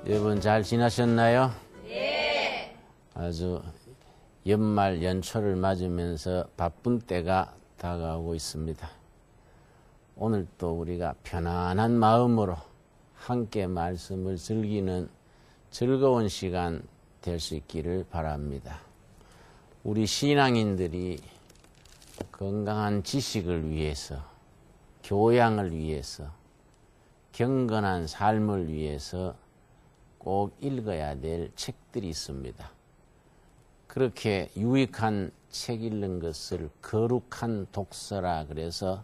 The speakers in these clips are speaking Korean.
여러분 잘 지나셨나요? 네. 아주 연말 연초를 맞으면서 바쁜 때가 다가오고 있습니다. 오늘 또 우리가 편안한 마음으로 함께 말씀을 즐기는 즐거운 시간 될 수 있기를 바랍니다. 우리 신앙인들이 건강한 지식을 위해서, 교양을 위해서, 경건한 삶을 위해서 꼭 읽어야 될 책들이 있습니다. 그렇게 유익한 책 읽는 것을 거룩한 독서라 그래서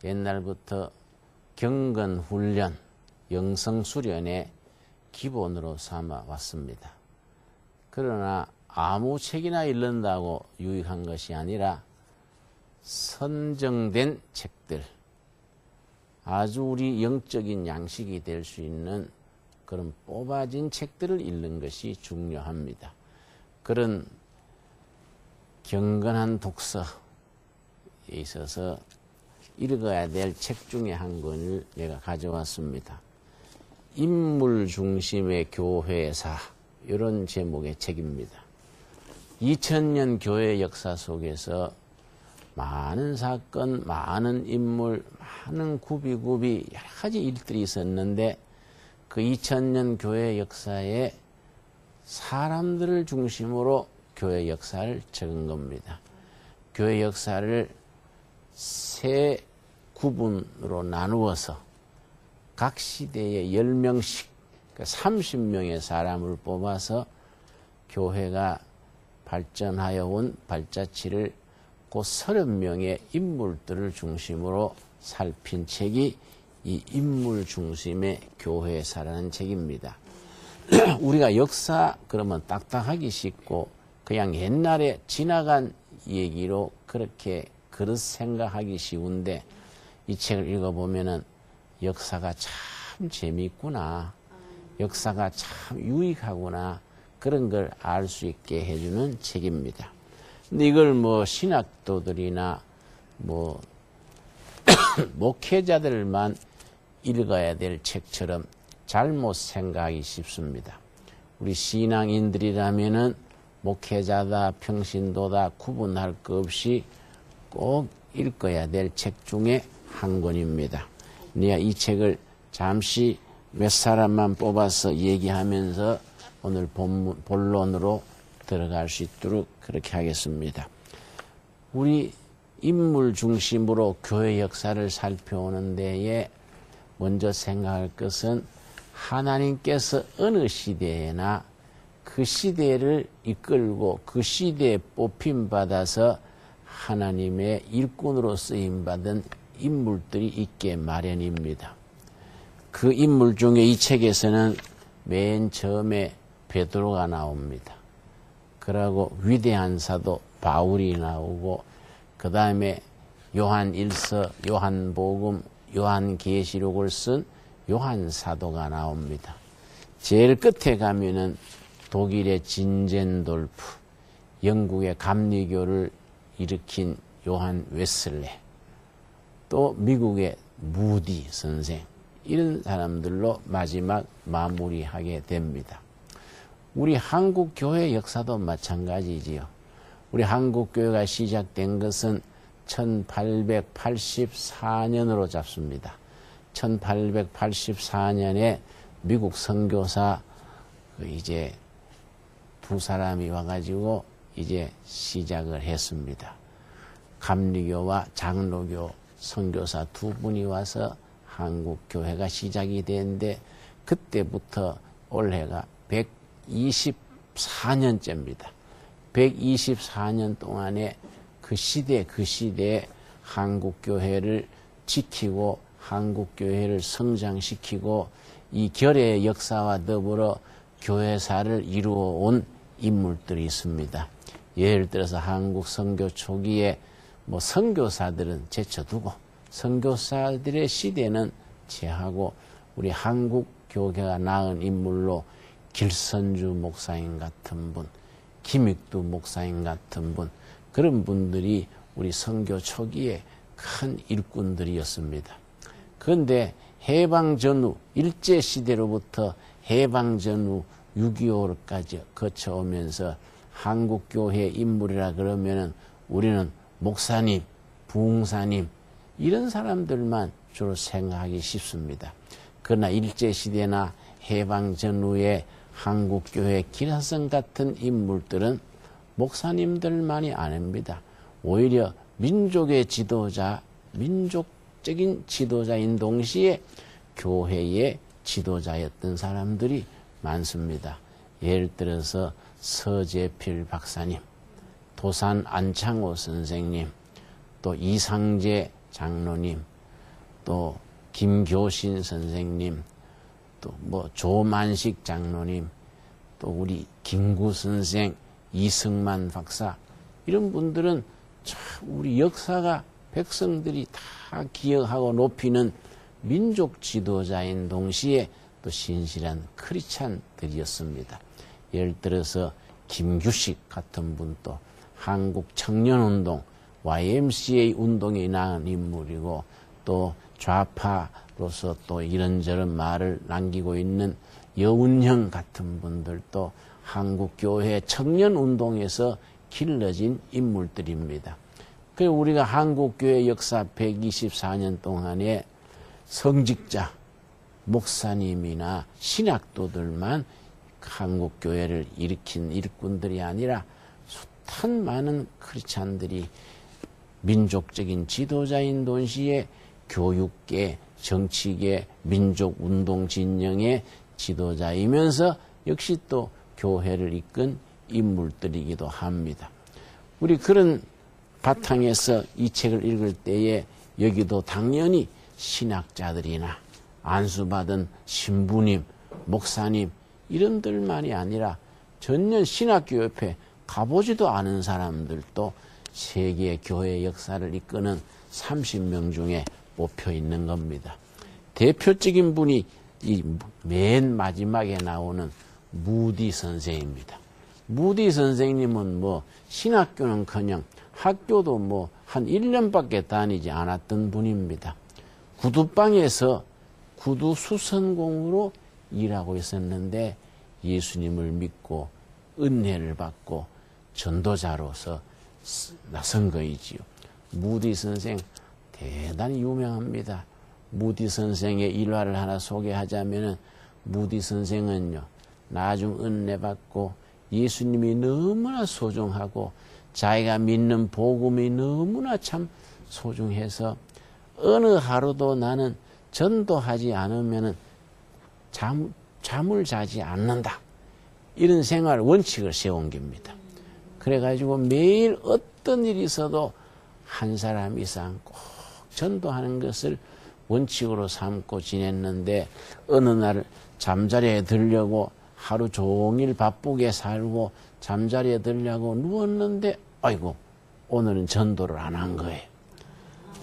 옛날부터 경건훈련, 영성수련의 기본으로 삼아 왔습니다. 그러나 아무 책이나 읽는다고 유익한 것이 아니라 선정된 책들, 아주 우리 영적인 양식이 될 수 있는 그런 뽑아진 책들을 읽는 것이 중요합니다. 그런 경건한 독서에 있어서 읽어야 될 책 중에 한 권을 내가 가져왔습니다. 인물 중심의 교회사, 이런 제목의 책입니다. 2000년 교회 역사 속에서 많은 사건, 많은 인물, 많은 굽이굽이 여러 가지 일들이 있었는데 그 2000년 교회 역사에 사람들을 중심으로 교회 역사를 적은 겁니다. 교회 역사를 세 구분으로 나누어서 각 시대에 10명씩, 그러니까 30명의 사람을 뽑아서 교회가 발전하여 온 발자취를 그 30명의 인물들을 중심으로 살핀 책이 이 인물 중심의 교회사라는 책입니다. 우리가 역사 그러면 딱딱하기 쉽고 그냥 옛날에 지나간 얘기로 그렇게 그릇 생각하기 쉬운데 이 책을 읽어보면은 역사가 참 재미있구나, 역사가 참 유익하구나, 그런 걸 알 수 있게 해주는 책입니다. 근데 이걸 뭐 신학도들이나 뭐 목회자들만 읽어야 될 책처럼 잘못 생각하기 쉽습니다. 우리 신앙인들이라면은 목회자다, 평신도다 구분할 것 없이 꼭 읽어야 될 책 중에 한 권입니다. 내가 이 책을 잠시 몇 사람만 뽑아서 얘기하면서 오늘 본론으로 들어갈 수 있도록 그렇게 하겠습니다. 우리 인물 중심으로 교회 역사를 살펴오는 데에 먼저 생각할 것은 하나님께서 어느 시대에나 그 시대를 이끌고 그 시대에 뽑힘받아서 하나님의 일꾼으로 쓰임받은 인물들이 있게 마련입니다. 그 인물 중에 이 책에서는 맨 처음에 베드로가 나옵니다. 그러고 위대한 사도 바울이 나오고 그 다음에 요한 1서, 요한 복음, 요한 계시록을 쓴 요한 사도가 나옵니다. 제일 끝에 가면은 독일의 진젠돌프, 영국의 감리교를 일으킨 요한 웨슬레, 또 미국의 무디 선생, 이런 사람들로 마지막 마무리하게 됩니다. 우리 한국 교회 역사도 마찬가지지요. 우리 한국 교회가 시작된 것은 1884년으로 잡습니다. 1884년에 미국 선교사 이제 두 사람이 와가지고 이제 시작을 했습니다. 감리교와 장로교 선교사 두 분이 와서 한국 교회가 시작이 됐는데 그때부터 올해가 124년째입니다. 124년 동안에 그 시대에 한국 교회를 지키고 한국 교회를 성장시키고 이 결의 역사와 더불어 교회사를 이루어 온 인물들이 있습니다. 예를 들어서 한국 선교 초기에 뭐 선교사들은 제쳐두고 선교사들의 시대는 제하고 우리 한국 교회가 낳은 인물로 길선주 목사님 같은 분, 김익두 목사님 같은 분, 그런 분들이 우리 선교 초기에 큰 일꾼들이었습니다. 그런데 해방 전후 일제시대로부터 해방 전후 6.25까지 거쳐오면서 한국교회 인물이라 그러면은 우리는 목사님, 부흥사님 이런 사람들만 주로 생각하기 쉽습니다. 그러나 일제시대나 해방 전후에 한국교회 기라성 같은 인물들은 목사님들만이 아닙니다. 오히려 민족의 지도자, 민족적인 지도자인 동시에 교회의 지도자였던 사람들이 많습니다. 예를 들어서 서재필 박사님, 도산 안창호 선생님, 또 이상재 장로님, 또 김교신 선생님, 또 뭐 조만식 장로님, 또 우리 김구 선생, 이승만 박사 이런 분들은 참 우리 역사가 백성들이 다 기억하고 높이는 민족 지도자인 동시에 또 신실한 크리스찬들이었습니다. 예를 들어서 김규식 같은 분도 한국 청년운동, YMCA 운동에 나은 인물이고 또 좌파로서 또 이런저런 말을 남기고 있는 여운형 같은 분들도 한국교회 청년운동에서 길러진 인물들입니다. 그리고 우리가 한국교회 역사 124년 동안에 성직자, 목사님이나 신학도들만 한국교회를 일으킨 일꾼들이 아니라 숱한 많은 크리스찬들이 민족적인 지도자인 동시에 교육계, 정치계, 민족운동 진영의 지도자이면서 역시 또 교회를 이끈 인물들이기도 합니다. 우리 그런 바탕에서 이 책을 읽을 때에 여기도 당연히 신학자들이나 안수받은 신부님, 목사님 이런들만이 아니라 전혀 신학교 옆에 가보지도 않은 사람들도 세계 교회 역사를 이끄는 30명 중에 뽑혀 있는 겁니다. 대표적인 분이 이 맨 마지막에 나오는 무디 선생입니다. 무디 선생님은 뭐 신학교는커녕 학교도 뭐 한 1년밖에 다니지 않았던 분입니다. 구두방에서 구두 수선공으로 일하고 있었는데 예수님을 믿고 은혜를 받고 전도자로서 나선 거이지요. 무디 선생 대단히 유명합니다. 무디 선생의 일화를 하나 소개하자면은 무디 선생은요, 나중 은혜 받고 예수님이 너무나 소중하고 자기가 믿는 복음이 너무나 참 소중해서 어느 하루도 나는 전도하지 않으면은 잠을 자지 않는다. 이런 생활 원칙을 세운 겁니다. 그래가지고 매일 어떤 일이 있어도 한 사람 이상 꼭 전도하는 것을 원칙으로 삼고 지냈는데 어느 날 잠자리에 들려고 하루 종일 바쁘게 살고 잠자리에 들려고 누웠는데 아이고 오늘은 전도를 안 한 거예요.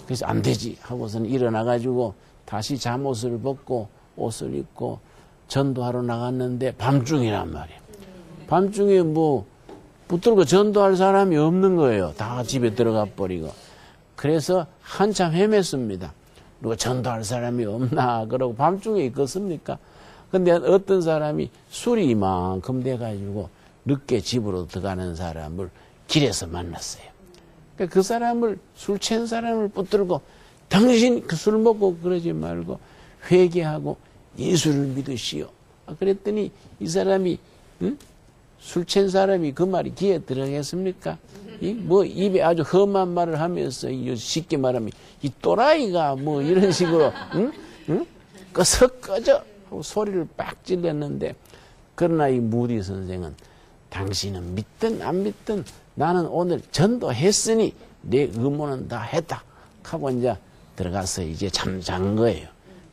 그래서 안 되지 하고서는 일어나가지고 다시 잠옷을 벗고 옷을 입고 전도하러 나갔는데 밤중이란 말이에요. 밤중에 뭐 붙들고 전도할 사람이 없는 거예요. 다 집에 들어가 버리고. 그래서 한참 헤맸습니다. 누가 전도할 사람이 없나 그러고 밤중에 있겠습니까? 근데 어떤 사람이 술이 이만큼 돼가지고 늦게 집으로 들어가는 사람을 길에서 만났어요. 그러니까 그 사람을 술 취한 사람을 붙들고 당신 그 술 먹고 그러지 말고 회개하고 예수를 믿으시오. 그랬더니 이 사람이 술 취한 사람이 그 말이 귀에 들어가겠습니까? 뭐 입에 아주 험한 말을 하면서 쉽게 말하면 이 또라이가 뭐 이런 식으로 꺼져 하고 소리를 빡 질렀는데 그러나 이 무디 선생은 당신은 믿든 안 믿든 나는 오늘 전도했으니 내 의무는 다 했다 하고 이제 들어가서 이제 잠잔 거예요.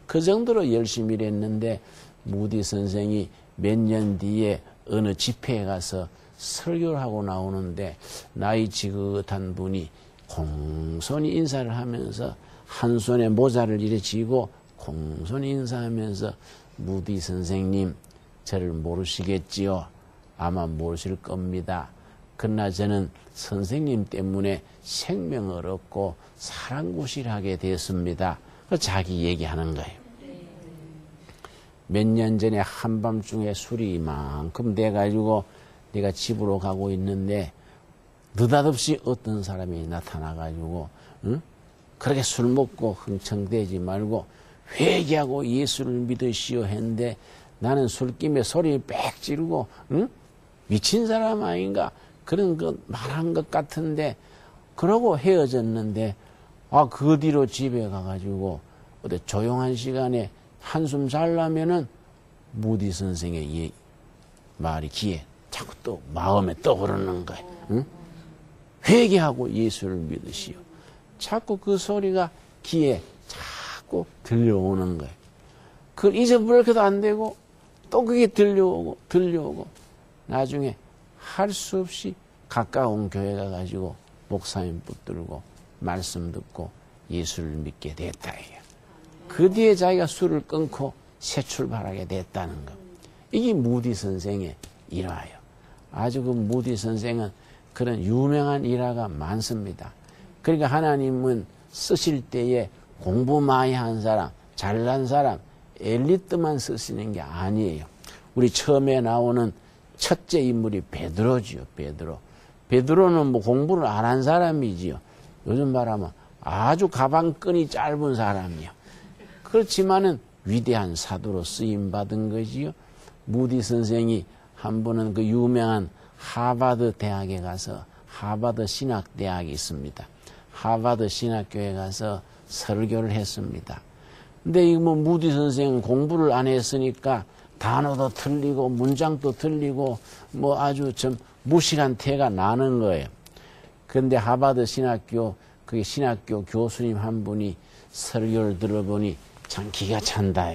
그 정도로 열심히 일했는데 무디 선생이 몇 년 뒤에 어느 집회에 가서 설교를 하고 나오는데 나이 지긋한 분이 공손히 인사를 하면서 한 손에 모자를 이래 쥐고 공손히 인사하면서 무디 선생님 저를 모르시겠지요? 아마 모르실 겁니다. 그러나 저는 선생님 때문에 생명을 얻고 사랑구실하게 되었습니다. 자기 얘기하는 거예요. 몇 년 전에 한밤중에 술이 이만큼 돼가지고 내가 집으로 가고 있는데 느닷없이 어떤 사람이 나타나가지고 응? 그렇게 술 먹고 흥청대지 말고 회개하고 예수를 믿으시오 했는데 나는 술김에 소리 빽 지르고 응? 미친 사람 아닌가 그런 거 말한 것 같은데 그러고 헤어졌는데 그 뒤로 집에 가가지고 어디 조용한 시간에 한숨 자려면은 무디 선생의 이 말이 귀에 자꾸 또 마음에 떠오르는 거예요. 응? 회개하고 예수를 믿으시오. 자꾸 그 소리가 귀에 자꾸 들려오는 거예요. 그걸 잊어버려도 안 되고 또 그게 들려오고 나중에 할 수 없이 가까운 교회 가가지고 목사님 붙들고 말씀 듣고 예수를 믿게 됐다. 그 뒤에 자기가 술을 끊고 새 출발하게 됐다는 것. 이게 무디 선생의 일화예요. 아주 그 무디 선생은 그런 유명한 일화가 많습니다. 그러니까 하나님은 쓰실 때에 공부 많이 한 사람, 잘난 사람, 엘리트만 쓰시는 게 아니에요. 우리 처음에 나오는 첫째 인물이 베드로지요. 베드로는 뭐 공부를 안 한 사람이지요. 요즘 말하면 아주 가방끈이 짧은 사람이요. 그렇지만은 위대한 사도로 쓰임 받은 거지요. 무디 선생이 한 번은 그 유명한 하버드 대학에 가서 하버드 신학대학이 있습니다. 하버드 신학교에 가서 설교를 했습니다. 근데 이 무디 선생은 공부를 안 했으니까 단어도 틀리고 문장도 틀리고 뭐 아주 좀 무식한 태가 나는 거예요. 그런데 하버드 신학교 그 신학교 교수님 한 분이 설교를 들어보니 참 기가 찬다.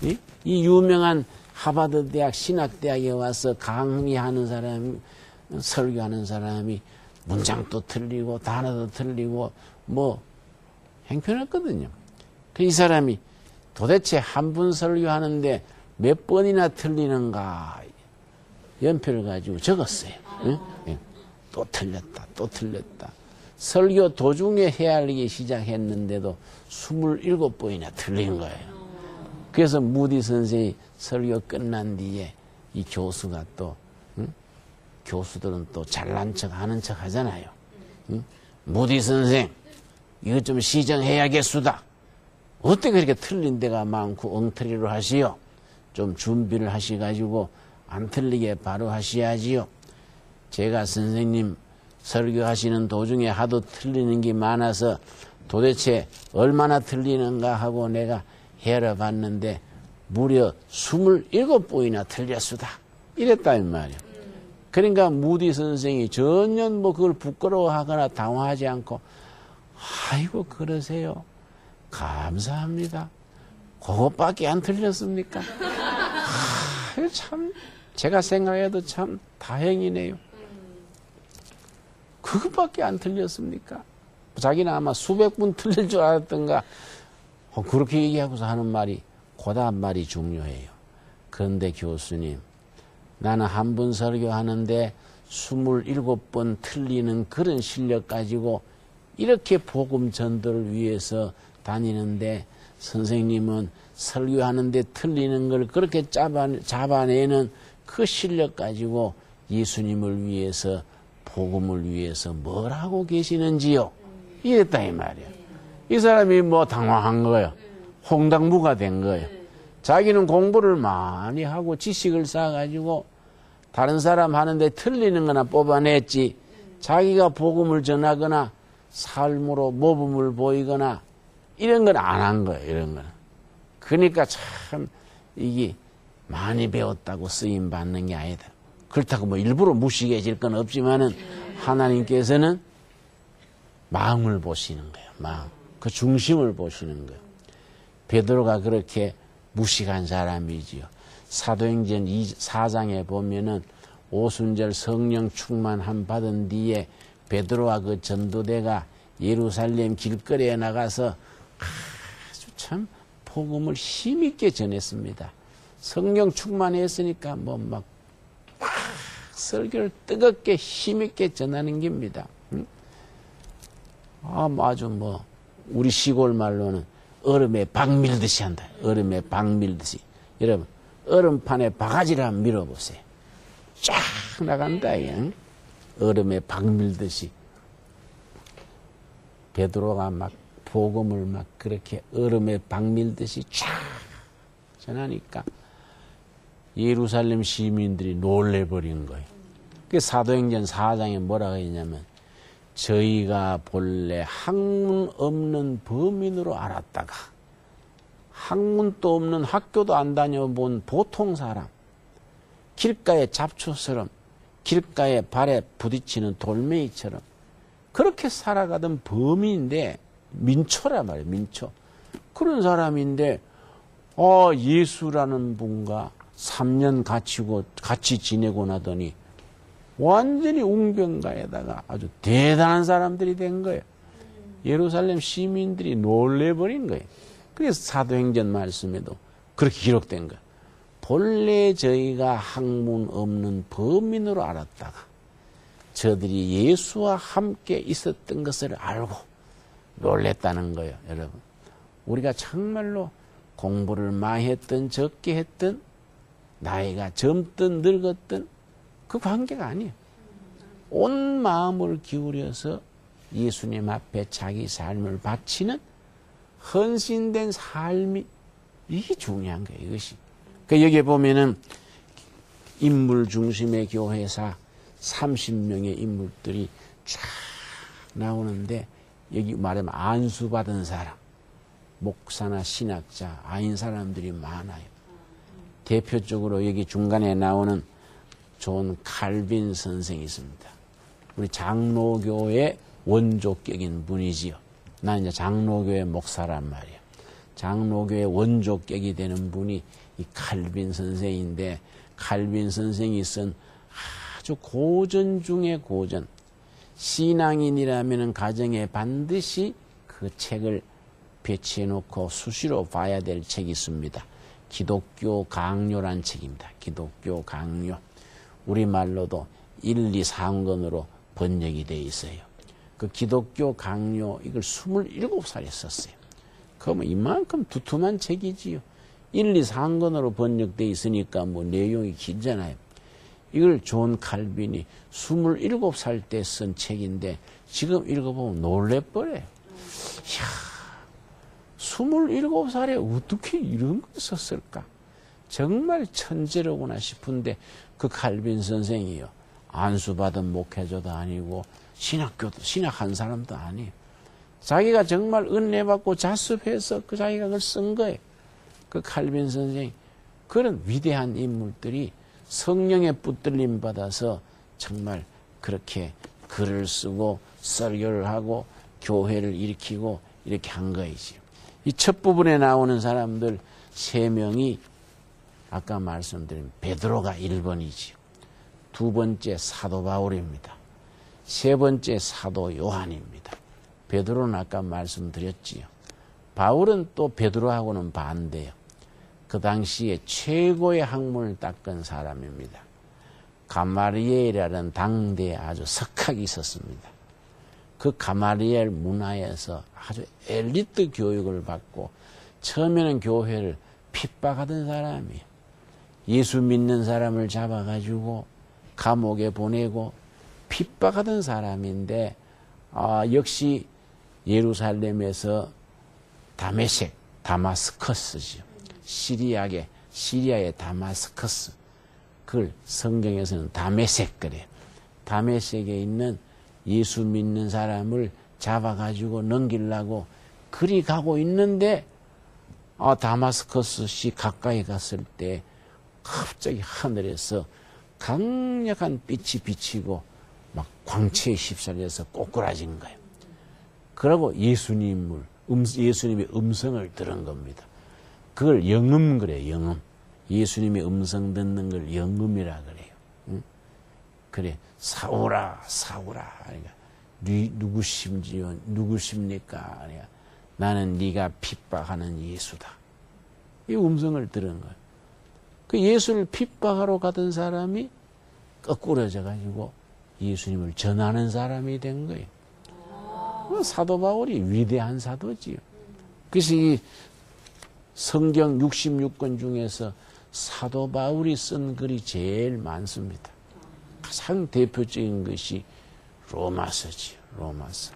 이 유명한 하버드 대학 신학대학에 와서 강의하는 사람이 설교하는 사람이 문장도 틀리고 단어도 틀리고 뭐 형편없거든요. 이 사람이 도대체 한 분 설교하는데 몇 번이나 틀리는가 연표를 가지고 적었어요. 응? 또 틀렸다. 설교 도중에 헤아리기 시작했는데도 27번이나 틀린 거예요. 그래서 무디 선생이 설교 끝난 뒤에 이 교수가 또 교수들은 또 잘난 척 하는 척 하잖아요. 무디 선생 이것 좀 시정해야겠수다. 어떻게 그렇게 틀린 데가 많고 엉터리로 하시오. 좀 준비를 하셔가지고 안 틀리게 바로 하셔야지요. 제가 선생님 설교하시는 도중에 하도 틀리는 게 많아서 도대체 얼마나 틀리는가 하고 내가 헤아려 봤는데 무려 27번이나 틀렸수다. 이랬다 이 말이에요. 그러니까 무디 선생이 전혀 뭐 그걸 부끄러워하거나 당황하지 않고 아이고 그러세요. 감사합니다. 그것밖에 안 틀렸습니까? 참 제가 생각해도 참 다행이네요. 그것밖에 안 틀렸습니까? 자기는 아마 수백 분 틀릴 줄 알았던가. 그렇게 얘기하고서 하는 말이 고단 말이 중요해요. 그런데 교수님, 나는 한 번 설교하는데 27번 틀리는 그런 실력 가지고 이렇게 복음 전도를 위해서 다니는데 선생님은 설교하는데 틀리는 걸 그렇게 잡아내는 그 실력 가지고 예수님을 위해서 복음을 위해서 뭘 하고 계시는지요? 이랬다 이 말이에요. 이 사람이 뭐 당황한 거예요. 홍당무가 된 거예요. 자기는 공부를 많이 하고 지식을 쌓아가지고 다른 사람 하는데 틀리는 거나 뽑아냈지 자기가 복음을 전하거나 삶으로 모범을 보이거나 이런 건 안 한 거예요. 이런 거는. 그러니까 참 이게 많이 배웠다고 쓰임 받는 게 아니다. 그렇다고 뭐 일부러 무식해질 건 없지만은 하나님께서는 마음을 보시는 거예요. 마음. 그 중심을 보시는 거예요. 베드로가 그렇게 무식한 사람이지요. 사도행전 4장에 보면은 오순절 성령 충만함 받은 뒤에 베드로와 그 전도대가 예루살렘 길거리에 나가서 아주 참 복음을 힘있게 전했습니다. 성령 충만했으니까 뭐 막 설교를 뜨겁게 힘있게 전하는 겁니다. 아주 뭐 우리 시골 말로는 얼음에 박 밀듯이 한다. 얼음에 박 밀듯이. 여러분, 얼음판에 바가지를 한번 밀어보세요. 쫙 나간다. 얼음에 박 밀듯이. 베드로가 막 복음을 막 그렇게 얼음에 박 밀듯이 쫙 전하니까 예루살렘 시민들이 놀래버린 거예요. 그 사도행전 4장에 뭐라고 했냐면 저희가 본래 학문 없는 범인으로 알았다가 학문도 없는 학교도 안 다녀본 보통 사람, 길가의 잡초처럼 길가에 발에 부딪히는 돌멩이처럼 그렇게 살아가던 범인인데 민초라 말이에요. 민초. 그런 사람인데 예수라는 분과 3년 같이 지내고 나더니 완전히 웅변가에다가 아주 대단한 사람들이 된 거예요. 예루살렘 시민들이 놀래버린 거예요. 그래서 사도행전 말씀에도 그렇게 기록된 거예요. 본래 저희가 학문 없는 범인으로 알았다가 저들이 예수와 함께 있었던 것을 알고 놀랬다는 거예요. 여러분, 우리가 정말로 공부를 많이 했든 적게 했든 나이가 젊든 늙었든 그 관계가 아니에요. 온 마음을 기울여서 예수님 앞에 자기 삶을 바치는 헌신된 삶이 이게 중요한 거예요. 이것이. 그러니까 여기에 보면은 인물 중심의 교회사 30명의 인물들이 쫙 나오는데 여기 말하면 안수받은 사람, 목사나 신학자 아닌 사람들이 많아요. 대표적으로 여기 중간에 나오는 존 칼빈 선생이 있습니다. 우리 장로교의 원조격인 분이지요. 난 이제 장로교의 목사란 말이에요. 장로교의 원조격이 되는 분이 이 칼빈 선생인데 칼빈 선생이 쓴 아주 고전 중에 고전. 신앙인이라면 가정에 반드시 그 책을 배치해 놓고 수시로 봐야 될 책이 있습니다. 기독교 강요란 책입니다. 기독교 강요. 우리말로도 1, 2, 3권으로 번역이 되어 있어요. 그 기독교 강요 이걸 27살에 썼어요. 그러면 이만큼 두툼한 책이지요. 1, 2, 3권으로 번역되어 있으니까 뭐 내용이 길잖아요. 이걸 존 칼빈이 27살 때 쓴 책인데 지금 읽어보면 놀래버려요. 이야, 27살에 어떻게 이런 걸 썼을까? 정말 천재로구나 싶은데 그 칼빈 선생이요. 안수받은 목회자도 아니고 신학한 사람도 아니에요. 자기가 정말 은혜 받고 자습해서 그 자기가 그걸 쓴 거예요. 그 칼빈 선생 그런 위대한 인물들이 성령의 붙들림 받아서 정말 그렇게 글을 쓰고 설교를 하고 교회를 일으키고 이렇게 한 거이지요. 이 첫 부분에 나오는 사람들 3명이 아까 말씀드린 베드로가 1번이지요. 두 번째 사도 바울입니다. 세 번째 사도 요한입니다. 베드로는 아까 말씀드렸지요. 바울은 또 베드로하고는 반대예요. 그 당시에 최고의 학문을 닦은 사람입니다. 가마리엘이라는 당대에 아주 석학이 있었습니다. 그 가마리엘 문화에서 아주 엘리트 교육을 받고 처음에는 교회를 핍박하던 사람이에요. 예수 믿는 사람을 잡아가지고 감옥에 보내고 핍박하던 사람인데 역시 예루살렘에서 다마스커스죠. 시리아의 다마스커스. 그걸 성경에서는 다메섹 그래요. 다메섹에 있는 예수 믿는 사람을 잡아가지고 넘기려고 그리 가고 있는데 다마스커스시 가까이 갔을 때 갑자기 하늘에서 강력한 빛이 비치고 막 광채에 휩쓸려서 꼬꾸라진 거예요. 그러고 예수님의 음성을 들은 겁니다. 그걸 영음 그래요. 영음. 예수님의 음성 듣는 걸 영음이라 그래요. 응? 그래 사오라 사오라. 그러니까 누구십니까? 그러니까 나는 네가 핍박하는 예수다. 이 음성을 들은 거예요. 그 예수를 핍박하러 가던 사람이 거꾸러져 가지고 예수님을 전하는 사람이 된 거예요. 사도 바울이 위대한 사도지요. 그래서 이 성경 66권 중에서 사도 바울이 쓴 글이 제일 많습니다. 가장 대표적인 것이 로마서지요. 로마서.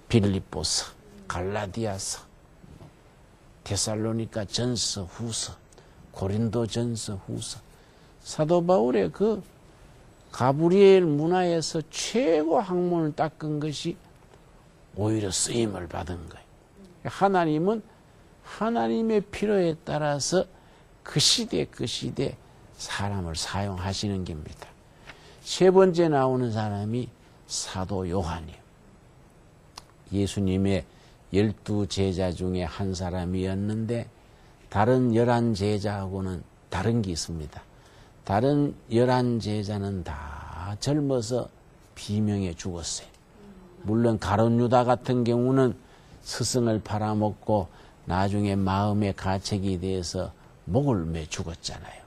빌립보서, 갈라디아서, 데살로니가 전서, 후서, 고린도 전서, 후서. 사도 바울의 그 가브리엘 문화에서 최고 학문을 닦은 것이 오히려 쓰임을 받은 거예요. 하나님은 하나님의 필요에 따라서 그 시대 사람을 사용하시는 겁니다. 세 번째 나오는 사람이 사도 요한이에요. 예수님의 12 제자 중에 한 사람이었는데 다른 11 제자하고는 다른 게 있습니다. 다른 11 제자는 다 젊어서 비명에 죽었어요. 물론 가룟 유다 같은 경우는 스승을 팔아먹고 나중에 마음의 가책이 돼서 목을 매 죽었잖아요.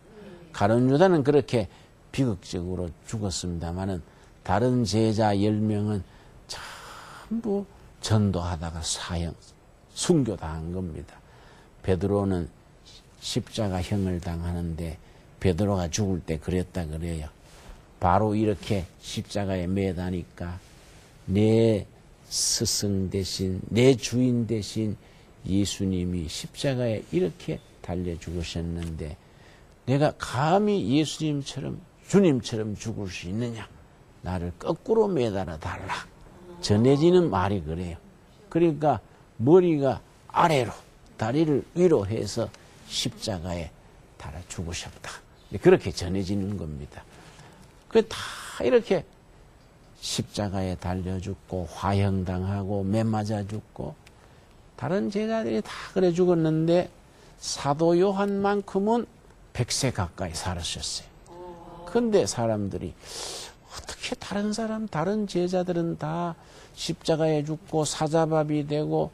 가룟 유다는 그렇게 비극적으로 죽었습니다마는 다른 제자 10명은 전부 전도하다가 순교당한 겁니다. 베드로는 십자가형을 당하는데 베드로가 죽을 때 그랬다 그래요. 바로 이렇게 십자가에 매다니까 내 스승 대신 내 주인 대신 예수님이 십자가에 이렇게 달려 죽으셨는데 내가 감히 예수님처럼 주님처럼 죽을 수 있느냐? 나를 거꾸로 매달아 달라. 전해지는 말이 그래요. 그러니까 머리가 아래로 다리를 위로 해서 십자가에 달아 죽으셨다. 그렇게 전해지는 겁니다. 그 다 이렇게 십자가에 달려 죽고 화형당하고 매 맞아 죽고 다른 제자들이 다 그래 죽었는데 사도 요한만큼은 100세 가까이 살았었어요. 근데 사람들이 어떻게 다른 제자들은 다 십자가에 죽고 사자밥이 되고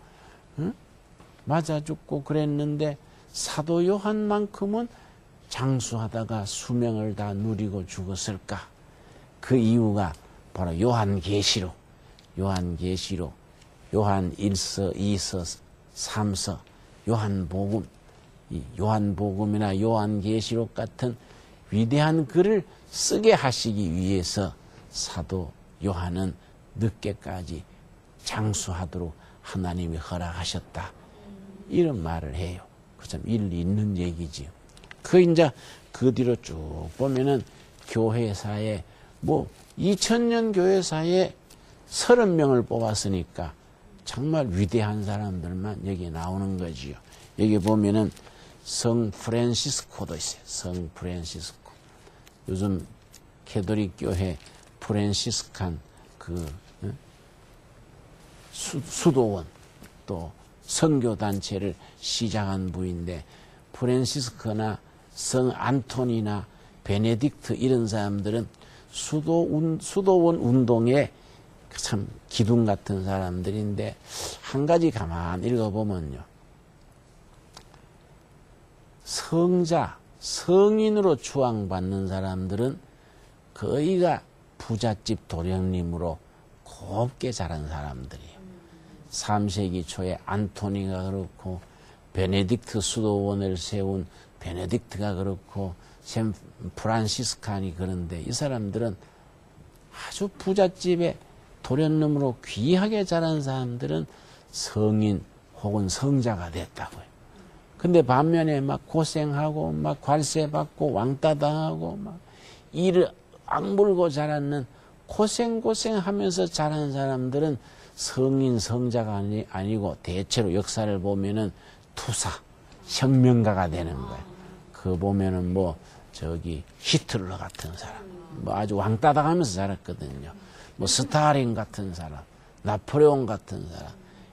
맞아 죽고 그랬는데 사도 요한만큼은 장수하다가 수명을 다 누리고 죽었을까? 그 이유가 바로 요한계시록, 요한 1서, 2서, 3서, 요한복음, 이 요한복음이나 요한계시록 같은 위대한 글을 쓰게 하시기 위해서 사도 요한은 늦게까지 장수하도록 하나님이 허락하셨다. 이런 말을 해요. 그 참 일리 있는 얘기지요. 이제 그 뒤로 쭉 보면은 교회사에 2000년 교회사에 30명을 뽑았으니까 정말 위대한 사람들만 여기 나오는 거지요. 여기 보면은 성 프란시스코도 있어요. 성 프란시스코. 요즘 캐톨릭 교회 프란시스칸 수도원 또 선교단체를 시작한 부인데 프란시스코나 성 안토니나 베네딕트 이런 사람들은 수도원 운동의 참 기둥 같은 사람들인데 한 가지 가만 읽어보면요. 성인으로 추앙받는 사람들은 거의가 부잣집 도련님으로 곱게 자란 사람들이에요. 3세기 초에 안토니가 그렇고 베네딕트 수도원을 세운 베네딕트가 그렇고 샘 프란시스칸이 그런데 이 사람들은 아주 부잣집에 도련님으로 귀하게 자란 사람들은 성인 혹은 성자가 됐다고요. 근데 반면에 막 고생하고 막 관세 받고 왕따 당하고 막 일을 악물고 자랐는 고생하면서 자란 사람들은 성인 성자가 아니고 대체로 역사를 보면은 투사 혁명가가 되는 거예요. 그 보면은 히틀러 같은 사람 아주 왕따 당하면서 자랐거든요. 스탈린 같은 사람, 나폴레옹 같은 사람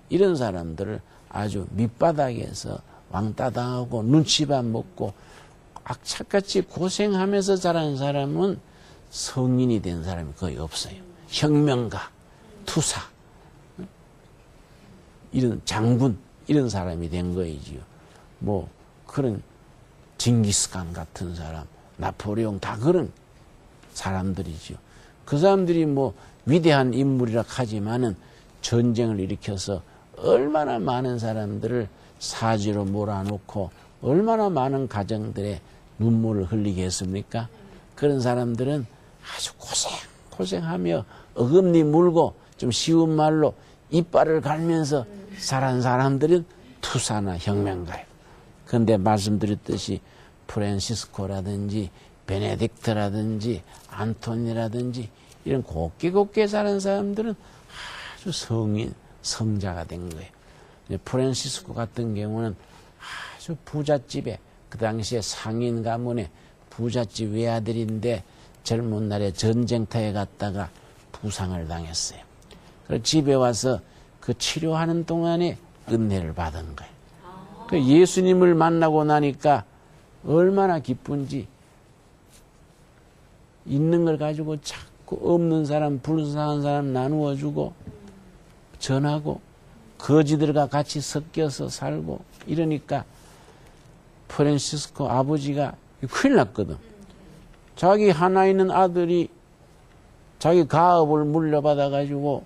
이런 사람들을 아주 밑바닥에서 왕따 당하고 눈치밥 먹고 악착같이 고생하면서 자란 사람은 성인이 된 사람이 거의 없어요. 혁명가, 투사, 이런 장군, 이런 사람이 된 거이지요. 그런 징기스칸 같은 사람, 나폴레옹 다 그런 사람들이지요. 그 사람들이 위대한 인물이라 하지만은 전쟁을 일으켜서 얼마나 많은 사람들을 사지로 몰아놓고 얼마나 많은 가정들의 눈물을 흘리게 했습니까? 그런 사람들은 아주 고생하며 어금니 물고 좀 쉬운 말로 이빨을 갈면서 살아온 사람들은 투사나 혁명가예요. 그런데 말씀드렸듯이 프란시스코라든지 베네딕트라든지 안토니라든지 이런 곱게 사는 사람들은 아주 성인, 성자가 된 거예요. 프란시스코 같은 경우는 아주 부잣집에 그 당시에 상인 가문의 부잣집 외아들인데 젊은 날에 전쟁터에 갔다가 부상을 당했어요. 그래서 집에 와서 그 치료하는 동안에 은혜를 받은 거예요. 그 예수님을 만나고 나니까 얼마나 기쁜지 있는 걸 가지고 자꾸 없는 사람, 불쌍한 사람 나누어주고 전하고 거지들과 같이 섞여서 살고 이러니까 프란시스코 아버지가 큰일 났거든. 자기 하나 있는 아들이 자기 가업을 물려받아 가지고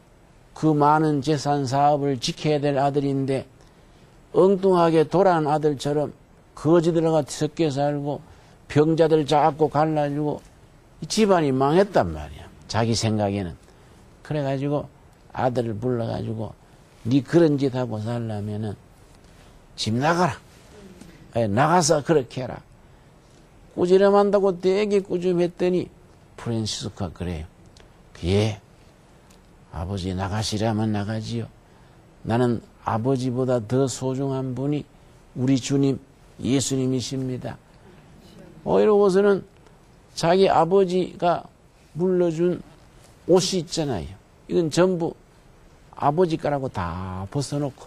그 많은 재산 사업을 지켜야 될 아들인데 엉뚱하게 돌아온 아들처럼 거지들과 섞여 살고 병자들 자꾸 갈라주고 집안이 망했단 말이야. 자기 생각에는. 그래가지고 아들을 불러가지고 네 그런 짓 하고 살려면은 집 나가라. 나가서 그렇게 해라. 꾸지람한다고 되게 꾸중했더니 프란시스코가 그래요. 예, 아버지 나가시라면 나가지요. 나는 아버지보다 더 소중한 분이 우리 주님 예수님이십니다. 이러고서는 자기 아버지가 물려준 옷이 있잖아요. 이건 전부 아버지 거라고 다 벗어놓고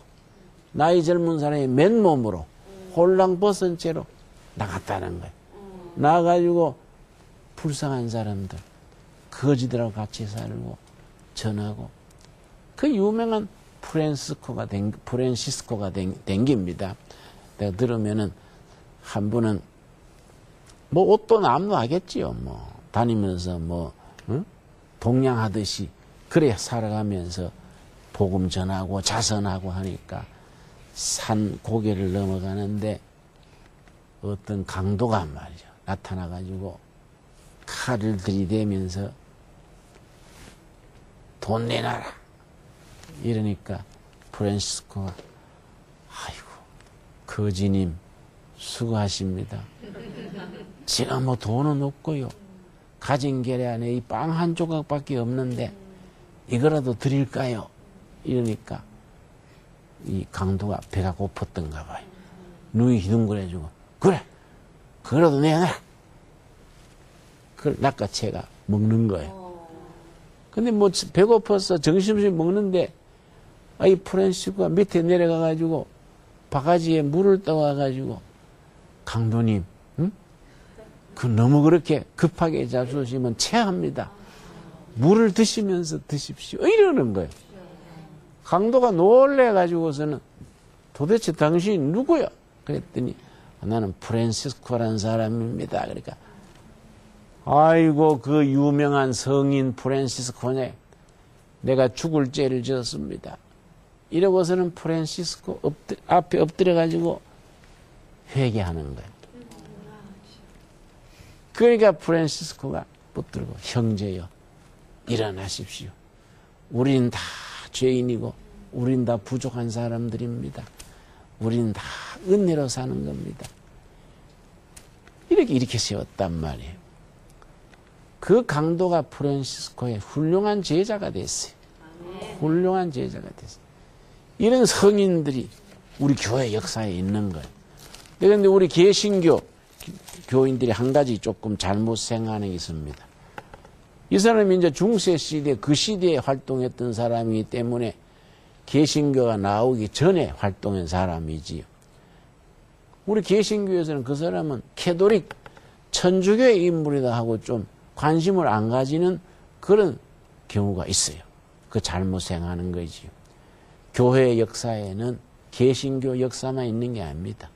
나이 젊은 사람이 맨몸으로 홀랑 벗은 채로 나갔다는 거예요. 나가가지고 불쌍한 사람들, 거지들하고 같이 살고 전하고 그 유명한 프란시스코가 댕깁니다. 내가 들으면은 한 분은 뭐 옷도 남루하겠지요. 뭐 다니면서 뭐 동냥하듯이 그래 살아가면서 복음 전하고 자선하고 하니까 산 고개를 넘어가는데 어떤 강도가 말이죠 나타나가지고 칼을 들이대면서 돈 내놔라 이러니까 프란시스코가 아이고 거지님 수고하십니다. 제가 뭐 돈은 없고요. 가진 계례 안에 이 빵 한 조각밖에 없는데 이거라도 드릴까요? 이러니까 이 강도가 배가 고팠던가 봐요. 눈이 희둥거려지고 그래 그거라도 내놔. 그걸 낚아채가 먹는 거예요. 근데 뭐 배고파서 정신없이 먹는데 이 프란시스코가 밑에 내려가가지고 바가지에 물을 떠와가지고 강도님 그 너무 그렇게 급하게 잡수시면 체합니다. 물을 드시면서 드십시오. 이러는 거예요. 강도가 놀래가지고서는 도대체 당신이 누구야? 그랬더니 나는 프란시스코라는 사람입니다. 그러니까 아이고 그 유명한 성인 프란시스코네 내가 죽을 죄를 지었습니다. 이러고서는 프란시스코 앞에 엎드려가지고 회개하는 거예요. 그러니까 프란시스코가 붙들고 형제여 일어나십시오. 우린 다 죄인이고 우린 다 부족한 사람들입니다. 우린 다 은혜로 사는 겁니다. 이렇게 세웠단 말이에요. 그 강도가 프란시스코의 훌륭한 제자가 됐어요. 훌륭한 제자가 됐어요. 이런 성인들이 우리 교회 역사에 있는 거예요. 그런데 우리 개신교 교인들이 한 가지 조금 잘못 생각하는 게 있습니다. 이 사람이 이제 중세 시대 그 시대에 활동했던 사람이기 때문에 개신교가 나오기 전에 활동한 사람이지요. 우리 개신교에서는 그 사람은 캐톨릭 천주교의 인물이다 하고 좀 관심을 안 가지는 그런 경우가 있어요. 그 잘못 생각하는 거지요. 교회 역사에는 개신교 역사만 있는 게 아닙니다.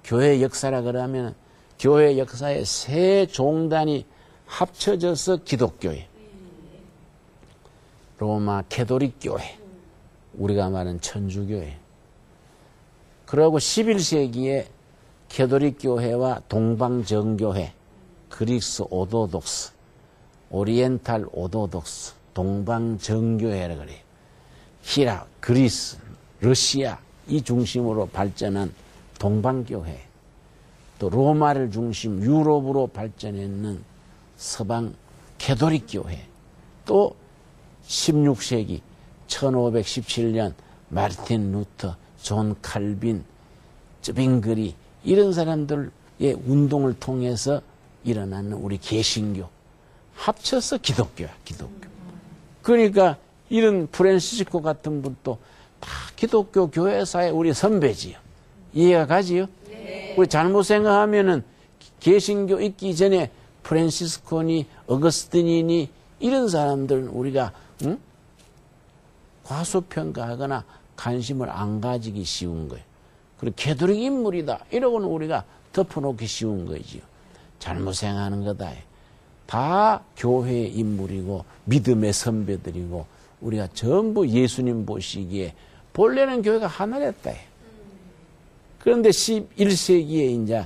교회 역사라 그러면 교회 역사에 세 종단이 합쳐져서 기독교회, 로마 캐톨릭 교회, 우리가 말하는 천주교회. 그러고 11세기에 캐톨릭 교회와 동방정교회, 그리스 오도독스, 오리엔탈 오도독스, 동방정교회라 그래요. 히라, 그리스, 러시아 이 중심으로 발전한 동방교회, 또 로마를 중심 유럽으로 발전했는 서방 캐톨릭 교회, 또 16세기 1517년 마르틴 루터, 존 칼빈, 쯔빙그리 이런 사람들의 운동을 통해서 일어나는 우리 개신교, 합쳐서 기독교야, 기독교. 그러니까 이런 프란시스코 같은 분도 다 기독교 교회사의 우리 선배지요. 이해가 가지요? 네. 우리 잘못 생각하면은 개신교 있기 전에 프란시스코니 어거스틴이니 이런 사람들은 우리가 과소평가하거나 관심을 안 가지기 쉬운 거예요. 그리고 캐톨릭 인물이다 이러고는 우리가 덮어놓기 쉬운 거지요. 잘못 생각하는 거다. 다 교회의 인물이고 믿음의 선배들이고 우리가 전부 예수님 보시기에 본래는 교회가 하나였다. 그런데 11세기에 이제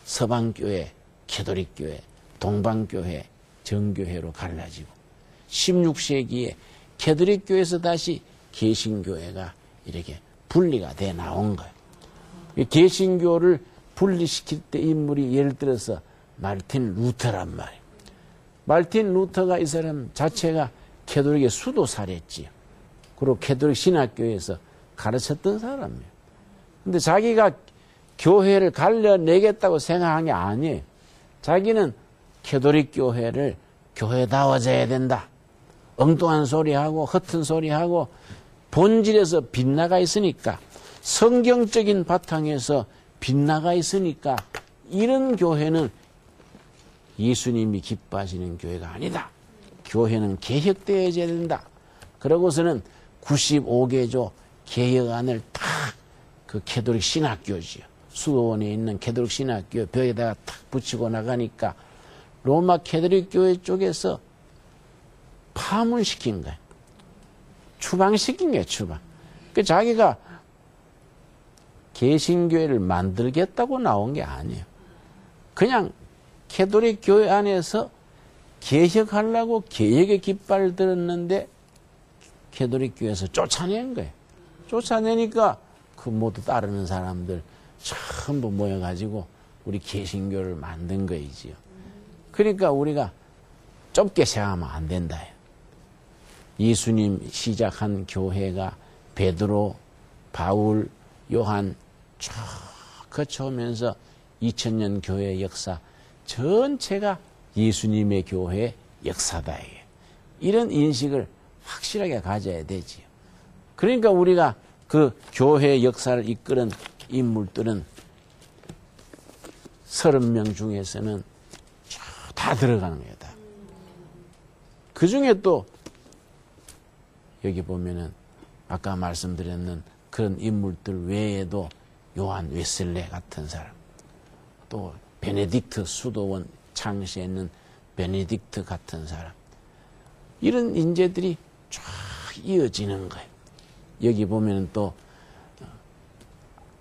서방교회, 캐톨릭교회, 동방교회, 정교회로 갈라지고 16세기에 캐톨릭교회에서 다시 개신교회가 이렇게 분리가 돼 나온 거예요. 개신교를 분리시킬 때 인물이 예를 들어서 마르틴 루터란 말이에요. 마르틴 루터가 이 사람 자체가 캐톨릭의 수도사랬지요. 그리고 캐톨릭 신학교에서 가르쳤던 사람이에요. 근데 자기가 교회를 갈려내겠다고 생각한 게 아니에요. 자기는 캐톨릭 교회를 교회다워져야 된다. 엉뚱한 소리하고 허튼 소리하고 본질에서 빗나가 있으니까 성경적인 바탕에서 빗나가 있으니까 이런 교회는 예수님이 기뻐하시는 교회가 아니다. 교회는 개혁되어야 된다. 그러고서는 95개조 개혁안을 다 그 캐톨릭 신학교지요. 수도원에 있는 캐톨릭 신학교 벽에다가 탁 붙이고 나가니까 로마 캐톨릭 교회 쪽에서 파문시킨 거예요. 추방시킨 거예요, 추방. 그 자기가 개신교회를 만들겠다고 나온 게 아니에요. 그냥 캐톨릭 교회 안에서 개혁하려고 개혁의 깃발을 들었는데 캐톨릭 교회에서 쫓아낸 거예요. 쫓아내니까 그 모두 따르는 사람들 전부 모여가지고 우리 개신교를 만든 거이지요. 그러니까 우리가 좁게 생각하면 안 된다. 예수님 시작한 교회가 베드로, 바울, 요한 쭉 거쳐오면서 2000년 교회의 역사 전체가 예수님의 교회의 역사다. 이런 인식을 확실하게 가져야 되지요. 그러니까 우리가 그 교회의 역사를 이끄는 인물들은 30명 중에서는 다 들어가는 거예요. 다. 그 중에 또 여기 보면은 아까 말씀드렸는 그런 인물들 외에도 요한 웨슬레 같은 사람, 또 베네딕트 수도원 창시했는 베네딕트 같은 사람, 이런 인재들이 쫙 이어지는 거예요. 여기 보면 또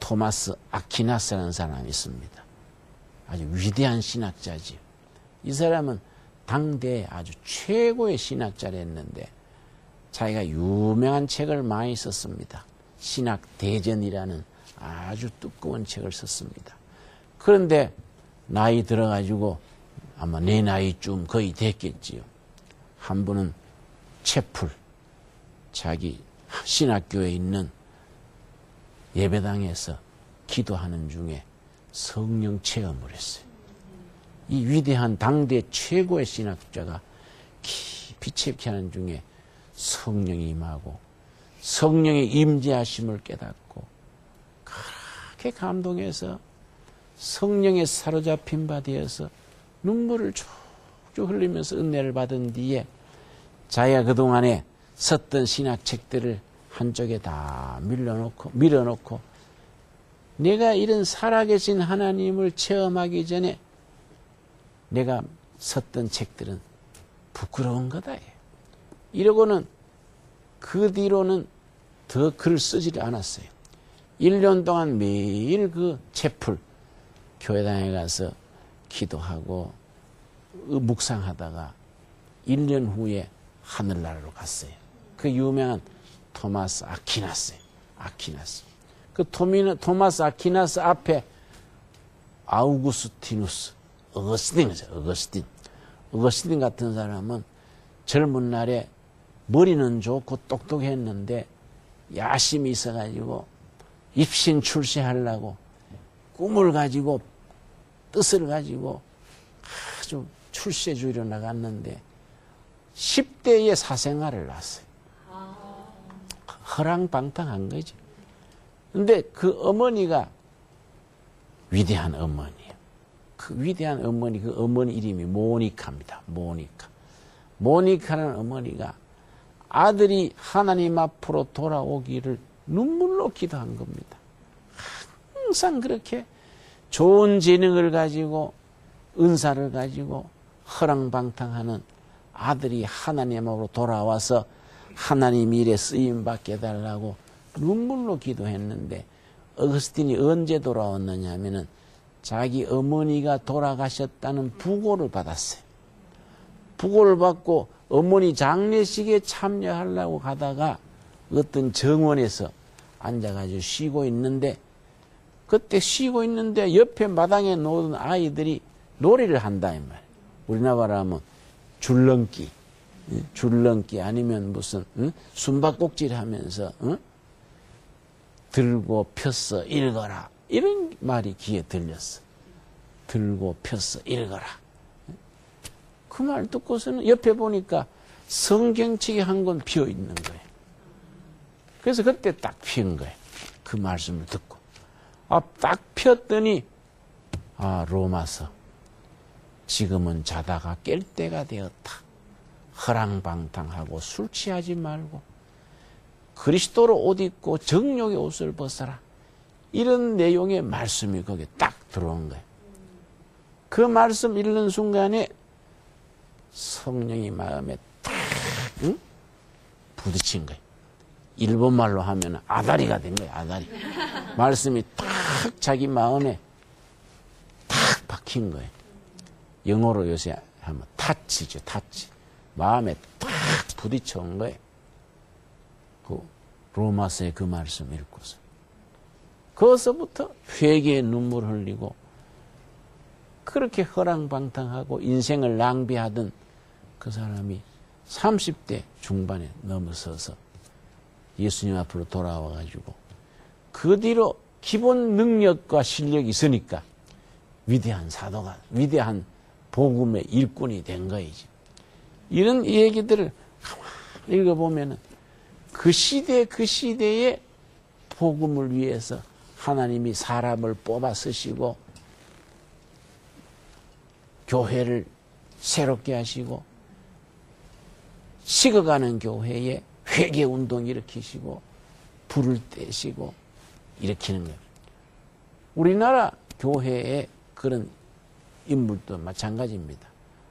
토마스 아퀴나스라는 사람이 있습니다. 아주 위대한 신학자지요. 이 사람은 당대에 아주 최고의 신학자랬는데 자기가 유명한 책을 많이 썼습니다. 신학대전이라는 아주 두꺼운 책을 썼습니다. 그런데 나이 들어가지고 아마 내 나이쯤 거의 됐겠지요. 한 분은 채플, 자기 신학교에 있는 예배당에서 기도하는 중에 성령 체험을 했어요. 이 위대한 당대 최고의 신학자가 깊이 체험하는 중에 성령이 임하고 성령의 임재하심을 깨닫고 그렇게 감동해서 성령에 사로잡힌 바 되어서 눈물을 쭉쭉 흘리면서 은혜를 받은 뒤에 자기가 그동안에 썼던 신학책들을 한쪽에 다 밀어놓고 내가 이런 살아계신 하나님을 체험하기 전에 내가 썼던 책들은 부끄러운 거다. 이러고는 그 뒤로는 더 글을 쓰지를 않았어요. 1년 동안 매일 그 채플 교회당에 가서 기도하고 묵상하다가 1년 후에 하늘나라로 갔어요. 그 유명한 토마스 아퀴나스예요. 아퀴나스. 그 토마스 아퀴나스 앞에 아우구스티누스, 어거스틴이죠. 어거스틴 같은 사람은 젊은 날에 머리는 좋고 똑똑했는데 야심이 있어가지고 입신 출세하려고 꿈을 가지고 뜻을 가지고 아주 출세주의로 나갔는데 10대에 사생활을 낳았어요. 허랑방탕한 거죠. 근데 그 어머니가 위대한 어머니예요. 그 위대한 어머니, 그 어머니 이름이 모니카입니다. 모니카라는 어머니가 아들이 하나님 앞으로 돌아오기를 눈물로 기도한 겁니다. 항상 그렇게 좋은 재능을 가지고 은사를 가지고 허랑방탕하는 아들이 하나님 앞으로 돌아와서 하나님 일에 쓰임받게 해달라고 눈물로 기도했는데 어거스틴이 언제 돌아왔느냐 하면은 자기 어머니가 돌아가셨다는 부고를 받았어요. 부고를 받고 어머니 장례식에 참여하려고 가다가 어떤 정원에서 앉아가지고 쉬고 있는데 그때 쉬고 있는데 옆에 마당에 놓은 아이들이 놀이를 한다 이 말이에요. 우리나라 하면 줄넘기 아니면 무슨 숨바꼭질 하면서 들고 폈어 읽어라 이런 말이 귀에 들렸어. 들고 폈어 읽어라. 그 말 듣고서는 옆에 보니까 성경책이 한 권 비어 있는 거예요. 그래서 그때 딱 피운 거예요. 그 말씀을 듣고. 딱 폈더니 로마서 지금은 자다가 깰 때가 되었다. 허랑방탕하고 술 취하지 말고 그리스도로 옷 입고 정욕의 옷을 벗어라. 이런 내용의 말씀이 거기에 딱 들어온 거예요. 그 말씀 읽는 순간에 성령이 마음에 딱 부딪힌 거예요. 일본말로 하면 아다리가 된 거예요. 아다리. 말씀이 딱 자기 마음에 딱 박힌 거예요. 영어로 요새 하면 타치죠. 타치. 마음에 딱 부딪혀 온 거예요. 그 로마서의 그 말씀 읽고서. 거기서부터 회개의 눈물 흘리고 그렇게 허랑방탕하고 인생을 낭비하던 그 사람이 30대 중반에 넘어서서 예수님 앞으로 돌아와가지고 그 뒤로 기본 능력과 실력이 있으니까 위대한 사도가, 위대한 복음의 일꾼이 된 거이지. 이런 얘기들을 가만히 읽어보면은 그 시대에 복음을 위해서 하나님이 사람을 뽑아 쓰시고 교회를 새롭게 하시고 식어가는 교회에 회개운동 일으키시고 불을 떼시고 일으키는 거예요. 우리나라 교회에 그런 인물도 마찬가지입니다.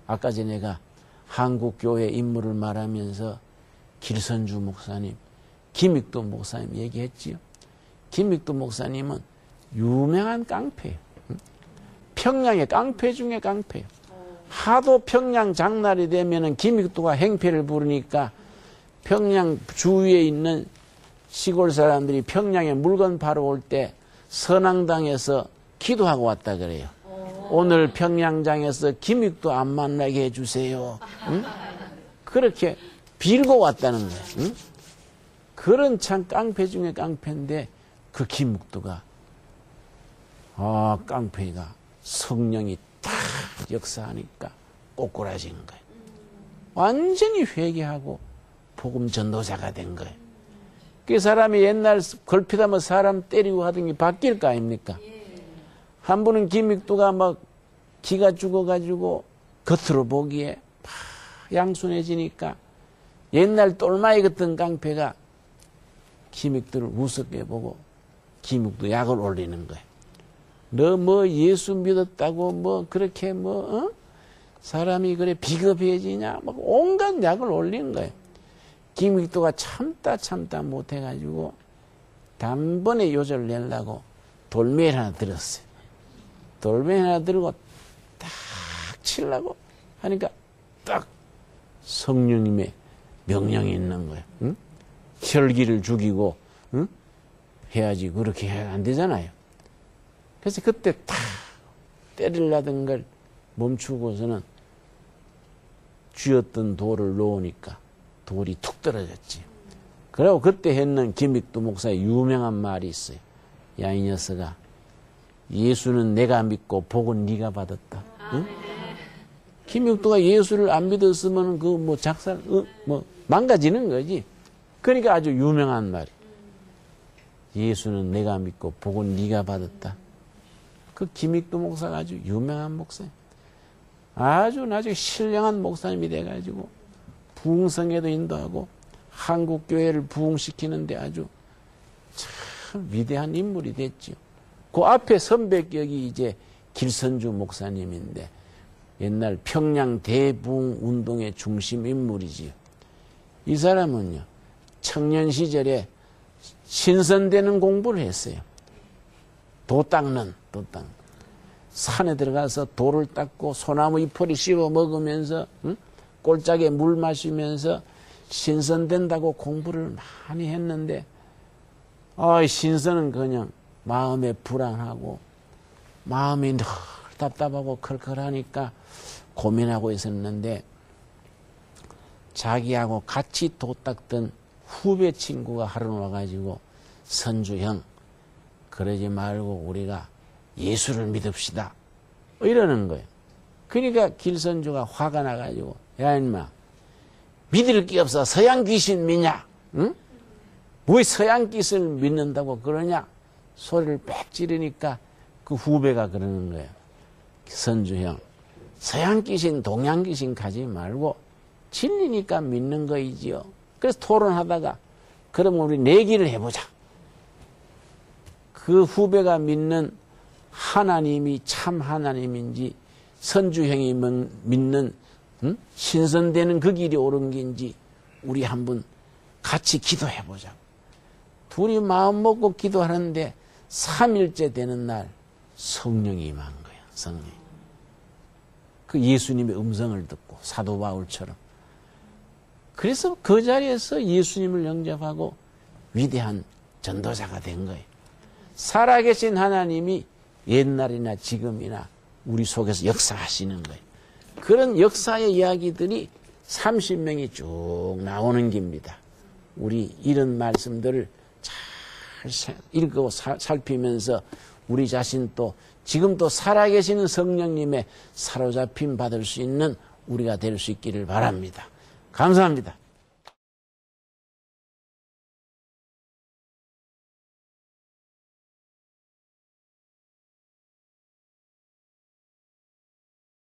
아까 전에 내가 한국 교회 인물을 말하면서 길선주 목사님, 김익도 목사님 얘기했지요. 김익도 목사님은 유명한 깡패예요. 평양의 깡패 중에 깡패예요. 하도 평양 장날이 되면은 김익도가 행패를 부르니까 평양 주위에 있는 시골 사람들이 평양에 물건 팔아 올 때 선앙당에서 기도하고 왔다 그래요. 오늘 평양장에서 김익도 안 만나게 해주세요. 응? 그렇게 빌고 왔다는 거예요. 응? 그런 참 깡패 중에 깡패인데 그 김익도가 깡패가 성령이 딱 역사하니까 꼬꾸라진 거예요. 완전히 회개하고 복음 전도자가 된 거예요. 그 사람이 옛날 걸핏하면 사람 때리고 하던 게 바뀔 거 아닙니까? 한 분은 김익도가 막 기가 죽어가지고 겉으로 보기에 양순해지니까 옛날 똘마이 같은 깡패가 김익도를 우습게 보고 김익도 약을 올리는 거예요. 너 뭐 예수 믿었다고 뭐 그렇게 사람이 그래 비겁해지냐 막 온갖 약을 올리는 거예요. 김익도가 참다 못해가지고 단번에 요절을 내려고 돌멩이 하나 들었어요. 돌멩이 하나 들고 딱 치려고 하니까 딱 성령님의 명령이 있는 거예요. 응? 혈기를 죽이고 응? 해야지. 그렇게 해야 안 되잖아요. 그래서 그때 탁 때리려던 걸 멈추고서는 쥐었던 돌을 놓으니까 돌이 툭 떨어졌지. 그리고 그때 했는 김익두 목사의 유명한 말이 있어요. 야, 이 녀석아, 예수는 내가 믿고 복은 네가 받았다. 응? 김익두가 예수를 안 믿었으면 그 뭐 작살 뭐 망가지는 거지. 그러니까 아주 유명한 말이. 예수는 내가 믿고 복은 네가 받았다. 그 김익두 목사가 아주 유명한 목사예요. 아주 나중에 신령한 목사님이 돼가지고 부흥성에도 인도하고 한국 교회를 부흥시키는데 아주 참 위대한 인물이 됐죠. 그 앞에 선배격이 이제 길선주 목사님인데 옛날 평양 대부흥 운동의 중심 인물이지요. 이 사람은요, 청년 시절에 신선되는 공부를 했어요. 도 닦는. 산에 들어가서 돌을 닦고 소나무 잎을 씹어 먹으면서 응? 꼴짝에 물 마시면서 신선된다고 공부를 많이 했는데 신선은 그냥 마음에 불안하고 마음이 늘 답답하고 컬컬하니까 고민하고 있었는데 자기하고 같이 도 닦던 후배 친구가 하루 와가지고 선주 형, 그러지 말고 우리가 예수를 믿읍시다 이러는 거예요. 그러니까 길선주가 화가 나가지고 야 인마, 믿을 게 없어 서양 귀신 믿냐? 응? 왜 서양 귀신을 믿는다고 그러냐? 소리를 빽 지르니까 그 후배가 그러는 거예요. 선주 형, 서양 귀신 동양 귀신 가지 말고 진리니까 믿는 거이지요. 그래서 토론하다가 그럼 우리 내기를 해보자. 그 후배가 믿는 하나님이 참 하나님인지 선주형이 믿는 신선되는 그 길이 옳은 길인지 우리 한번 같이 기도해보자. 둘이 마음 먹고 기도하는데 3일째 되는 날 성령이 임한 거야. 성령. 그 예수님의 음성을 듣고 사도 바울처럼. 그래서 그 자리에서 예수님을 영접하고 위대한 전도자가 된 거예요. 살아계신 하나님이 옛날이나 지금이나 우리 속에서 역사하시는 거예요. 그런 역사의 이야기들이 30명이 쭉 나오는 겁니다. 우리 이런 말씀들을 잘 읽고 살피면서 우리 자신 또 지금 또 살아계시는 성령님의 사로잡힘 받을 수 있는 우리가 될 수 있기를 바랍니다. 감사합니다.